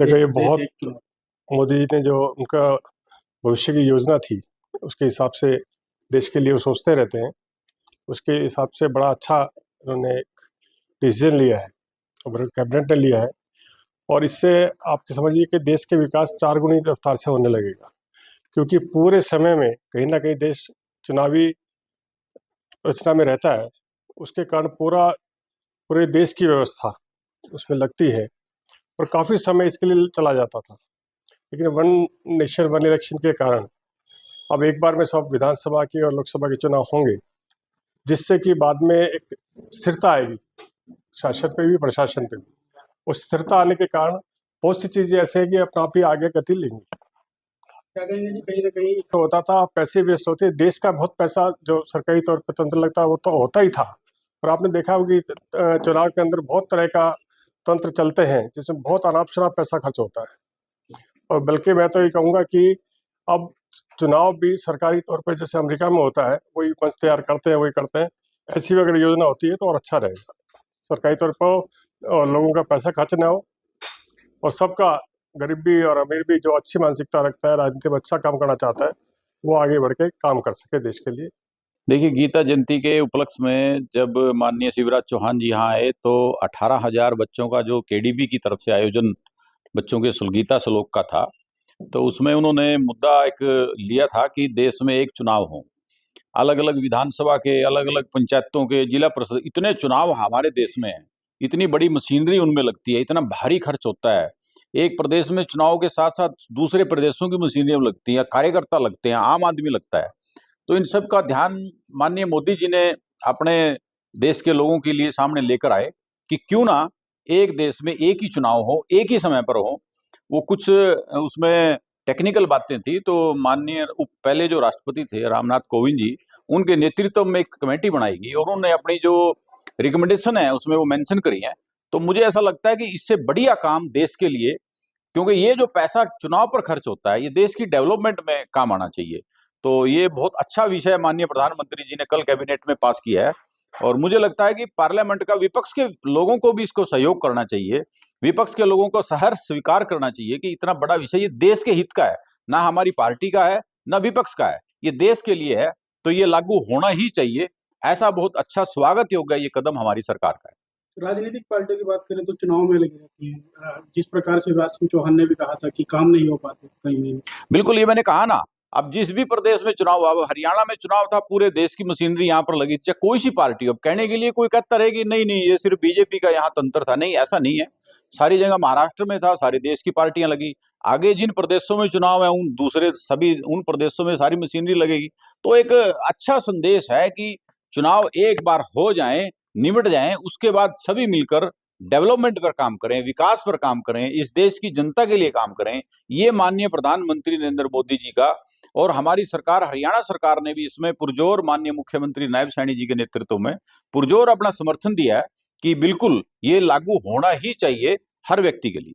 देखो, ये बहुत मोदी जी ने जो उनका भविष्य की योजना थी, उसके हिसाब से देश के लिए वो सोचते रहते हैं। उसके हिसाब से बड़ा अच्छा उन्होंने डिसीजन लिया है और कैबिनेट ने लिया है। और इससे आप समझिए कि देश के विकास 4 गुनी रफ्तार से होने लगेगा, क्योंकि पूरे समय में कहीं ना कहीं देश चुनावी रचना में रहता है। उसके कारण पूरे देश की व्यवस्था उसमें लगती है और काफ़ी समय इसके लिए चला जाता था। लेकिन वन नेशन वन इलेक्शन के कारण अब एक बार में सब विधानसभा की और लोकसभा के चुनाव होंगे, जिससे कि बाद में एक स्थिरता आएगी शासन पे भी, प्रशासन पे भी। उस स्थिरता आने के कारण बहुत सी चीज़ें ऐसे हैं कि अपना आप ही आगे गति लेंगी। कहीं ना कहीं तो होता था, पैसे वेस्ट होते, देश का बहुत पैसा जो सरकारी तौर पर तंत्र लगता है वो तो होता ही था। और आपने देखा होगा कि चुनाव के अंदर बहुत तरह का तंत्र चलते हैं जिसमें बहुत अनाप शनाप पैसा खर्च होता है। और बल्कि मैं तो ये कहूँगा कि अब चुनाव भी सरकारी तौर पर जैसे अमेरिका में होता है, वही मंच तैयार करते हैं, वही करते हैं। ऐसी भी अगर योजना होती है तो और अच्छा रहेगा, सरकारी तौर पर और लोगों का पैसा खर्च ना हो, और सबका, गरीब भी और अमीर भी, जो अच्छी मानसिकता रखता है, राजनीति में अच्छा काम करना चाहता है, वो आगे बढ़ के काम कर सके देश के लिए। देखिए, गीता जयंती के उपलक्ष्य में जब माननीय शिवराज चौहान जी यहाँ आए तो 18,000 बच्चों का जो केडीबी की तरफ से आयोजन बच्चों के गीता श्लोक का था, तो उसमें उन्होंने मुद्दा एक लिया था कि देश में एक चुनाव हो, अलग अलग विधानसभा के, अलग अलग पंचायतों के, जिला परिषद, इतने चुनाव हमारे देश में हैं, इतनी बड़ी मशीनरी उनमें लगती है, इतना भारी खर्च होता है। एक प्रदेश में चुनाव के साथ साथ दूसरे प्रदेशों की मशीनरी लगती है, कार्यकर्ता लगते हैं, आम आदमी लगता है। तो इन सब का ध्यान माननीय मोदी जी ने अपने देश के लोगों के लिए सामने लेकर आए कि क्यों ना एक देश में एक ही चुनाव हो, एक ही समय पर हो। वो कुछ उसमें टेक्निकल बातें थी, तो माननीय पहले जो राष्ट्रपति थे रामनाथ कोविंद जी, उनके नेतृत्व में एक कमेटी बनाई गई और उन्होंने अपनी जो रिकमेंडेशन है उसमें वो मेंशन करी है। तो मुझे ऐसा लगता है कि इससे बढ़िया काम देश के लिए, क्योंकि ये जो पैसा चुनाव पर खर्च होता है ये देश की डेवलपमेंट में काम आना चाहिए। तो ये बहुत अच्छा विषय माननीय प्रधानमंत्री जी ने कल कैबिनेट में पास किया है और मुझे लगता है कि पार्लियामेंट का विपक्ष के लोगों को भी इसको सहयोग करना चाहिए, विपक्ष के लोगों को सहर्ष स्वीकार करना चाहिए कि इतना बड़ा विषय ये देश के हित का है, ना हमारी पार्टी का है ना विपक्ष का है, ये देश के लिए है, तो ये लागू होना ही चाहिए। ऐसा बहुत अच्छा स्वागत योग्य ये कदम हमारी सरकार का है। राजनीतिक पार्टियों की बात करें तो चुनाव में लगी रहती है, जिस प्रकार से शिवराज सिंह चौहान ने भी कहा था कि काम नहीं हो पाते कहीं भी। बिल्कुल, ये मैंने कहा ना, अब जिस भी प्रदेश में चुनाव हुआ, हरियाणा में चुनाव था, पूरे देश की मशीनरी यहाँ पर लगी, चाहे कोई सी पार्टी। अब कहने के लिए कोई कहता रहे कि नहीं नहीं ये सिर्फ बीजेपी का यहाँ तंत्र था, नहीं, ऐसा नहीं है। सारी जगह महाराष्ट्र में था, सारे देश की पार्टियां लगी। आगे जिन प्रदेशों में चुनाव है उन दूसरे सभी उन प्रदेशों में सारी मशीनरी लगेगी। तो एक अच्छा संदेश है कि चुनाव एक बार हो जाए, निमट जाए, उसके बाद सभी मिलकर डेवलपमेंट पर काम करें, विकास पर काम करें, इस देश की जनता के लिए काम करें। ये माननीय प्रधानमंत्री नरेंद्र मोदी जी का और हमारी सरकार हरियाणा सरकार ने भी इसमें पुरजोर, माननीय मुख्यमंत्री नायब सैनी जी के नेतृत्व में पुरजोर अपना समर्थन दिया है कि बिल्कुल ये लागू होना ही चाहिए हर व्यक्ति के लिए।